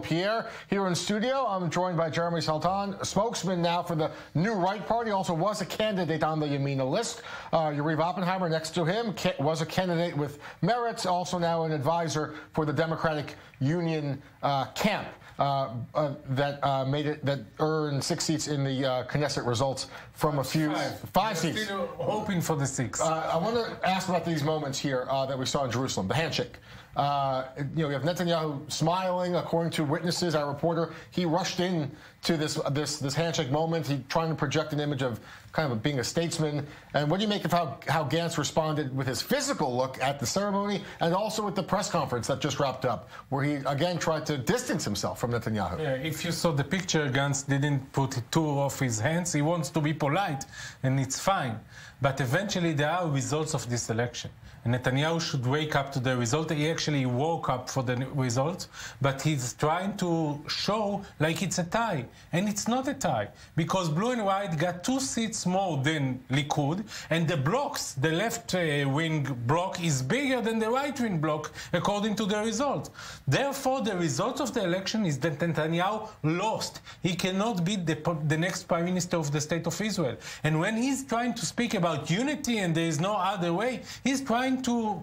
Pierre here in studio. I'm joined by Jeremy Saltan, spokesman now for the New Right Party, also was a candidate on the Yamina list. Yariv Oppenheimer next to him was a candidate with merits, also now an advisor for the Democratic Union camp that earned 6 seats in the Knesset results from five seats. Still hoping for the 6. I want to ask about these moments here that we saw in Jerusalem, the handshake. We have Netanyahu smiling, according to witnesses. Our reporter, he rushed in to this handshake moment. He trying to project an image of kind of being a statesman. And what do you make of how Gantz responded with his physical look at the ceremony and also at the press conference that just wrapped up, where he again tried to distance himself from Netanyahu? Yeah, if you saw the picture, Gantz didn't put two of his hands. He wants to be polite, and it's fine. But eventually, there are results of this election. And Netanyahu should wake up to the result. He actually woke up for the result, but he's trying to show like it's a tie. And it's not a tie, because Blue and White got 2 seats more than Likud, and the blocks, the left-wing bloc is bigger than the right-wing bloc, according to the result. Therefore, the result of the election is that Netanyahu lost. He cannot be the next prime minister of the state of Israel. And when he's trying to speak about unity and there is no other way, he's trying to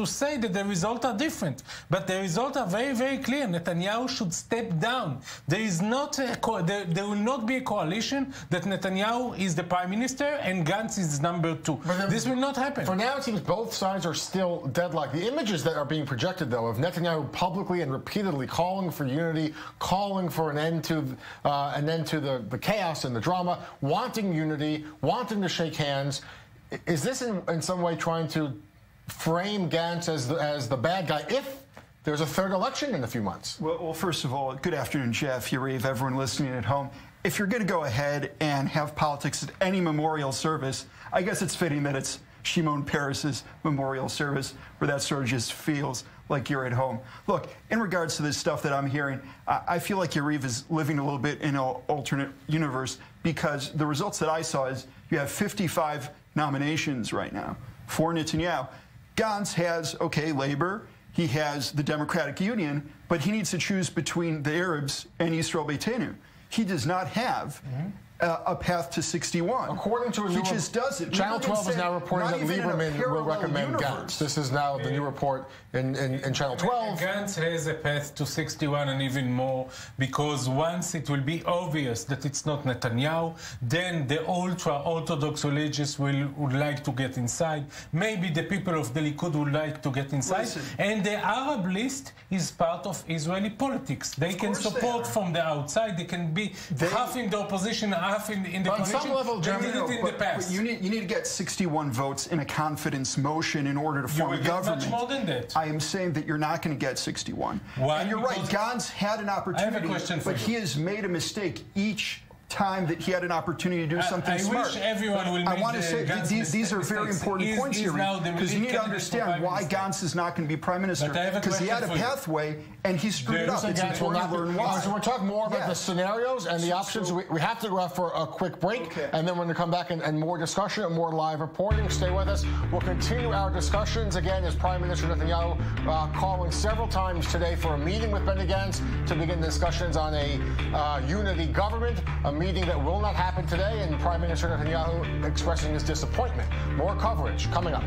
say that the results are different. But the results are very, very clear. Netanyahu should step down. There is not there will not be a coalition that Netanyahu is the prime minister and Gantz is number 2. This will not happen. For now, it seems both sides are still deadlocked. The images that are being projected, though, of Netanyahu publicly and repeatedly calling for unity, calling for an end to the chaos and the drama, wanting unity, wanting to shake hands. Is this in some way trying to frame Gantz as the bad guy if there's a third election in a few months? Well, first of all, good afternoon, Jeff, Yariv, everyone listening at home. If you're going to go ahead and have politics at any memorial service, I guess it's fitting that it's Shimon Peres's memorial service, where that sort of just feels like you're at home. Look, in regards to this stuff that I'm hearing, I feel like Yariv is living a little bit in an alternate universe, because the results that I saw is you have 55 nominations right now for Netanyahu. Gantz has, okay, Labor, he has the Democratic Union, but he needs to choose between the Arabs and Yisrael Beitenu. He does not have a path to 61. According to a new just doesn't. Channel 12 is now reporting that Lieberman will recommend Gantz. This is now the new report in Channel 12. Gantz has a path to 61 and even more, because once it will be obvious that it's not Netanyahu, then the ultra-Orthodox religious would like to get inside. Maybe the people of the Likud would like to get inside. And the Arab list is part of Israeli politics. They can support from the outside. They can be half in the opposition, half in the coalition. On some level, in the past. But you need to get 61 votes in a confidence motion in order to form a government. Much more than that. I am saying that you're not going to get 61. Why? And you're right, Gantz had an opportunity, I have a question for but he has made a mistake each time that he had an opportunity to do something smart. I wish everyone will I want to say these are very important points here, because you need to understand why Gantz is not going to be prime minister, because he had a pathway and he screwed it up. It's important to learn why. So we're talking more about the scenarios and the options. We have to go out for a quick break, and then we're going to come back and more discussion and more live reporting. Stay with us. We'll continue our discussions again as Prime Minister Netanyahu calling several times today for a meeting with Benny Gantz to begin discussions on a unity government, a meeting that will not happen today, and Prime Minister Netanyahu expressing his disappointment. More coverage coming up.